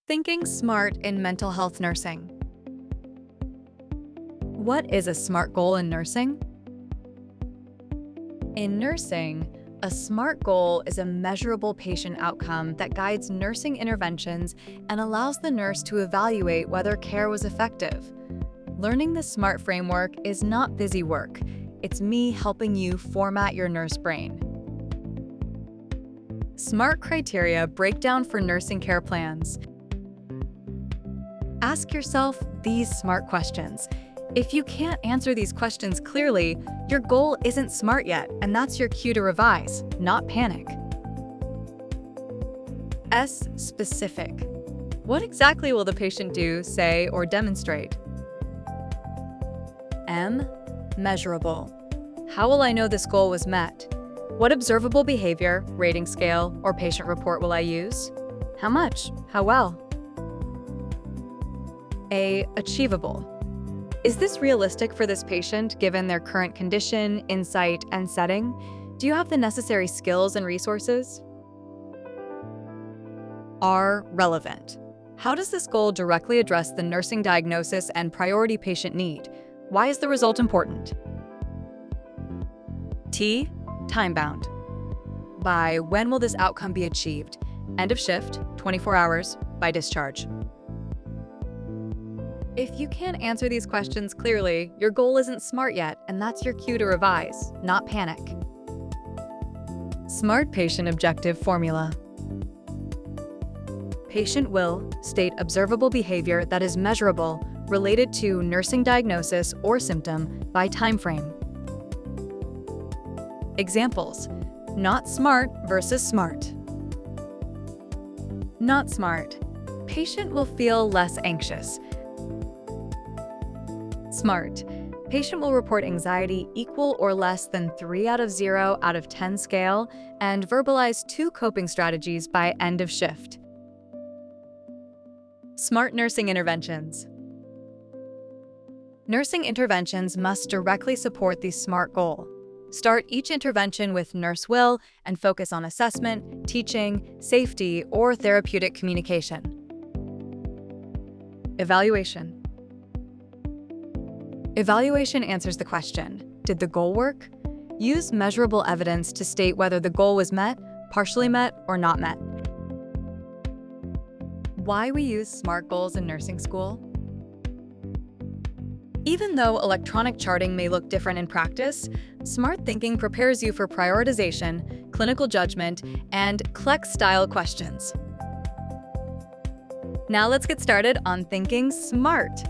Thinking smart in mental health nursing. What is a SMART goal in nursing? In nursing, a SMART goal is a measurable patient outcome that guides nursing interventions and allows the nurse to evaluate whether care was effective. Learning the SMART framework is not busy work. It's me helping you format your nurse brain. SMART criteria break down for nursing care plans. Ask yourself these SMART questions. If you can't answer these questions clearly, your goal isn't SMART yet, and that's your cue to revise, not panic. S. Specific. What exactly will the patient do, say, or demonstrate? M. Measurable. How will I know this goal was met? What observable behavior, rating scale, or patient report will I use? How much? How well? A. Achievable. Is this realistic for this patient given their current condition, insight, and setting? Do you have the necessary skills and resources? R. Relevant. How does this goal directly address the nursing diagnosis and priority patient need? Why is the result important? T. Time-bound. By when will this outcome be achieved? End of shift, 24 hours, by discharge. If you can't answer these questions clearly, your goal isn't SMART yet, and that's your cue to revise, not panic. SMART Patient Objective Formula. Patient will state observable behavior that is measurable related to nursing diagnosis or symptom by time frame. Examples: not SMART versus SMART. Not SMART. Patient will feel less anxious. SMART. Patient will report anxiety equal or less than 3 out of 0 out of 10 scale and verbalize 2 coping strategies by end of shift. SMART nursing interventions. Nursing interventions must directly support the SMART goal. Start each intervention with nurse will and focus on assessment, teaching, safety, or therapeutic communication. Evaluation. Evaluation answers the question, did the goal work? Use measurable evidence to state whether the goal was met, partially met, or not met. Why we use SMART goals in nursing school? Even though electronic charting may look different in practice, SMART thinking prepares you for prioritization, clinical judgment, and NCLEX-style questions. Now let's get started on thinking SMART.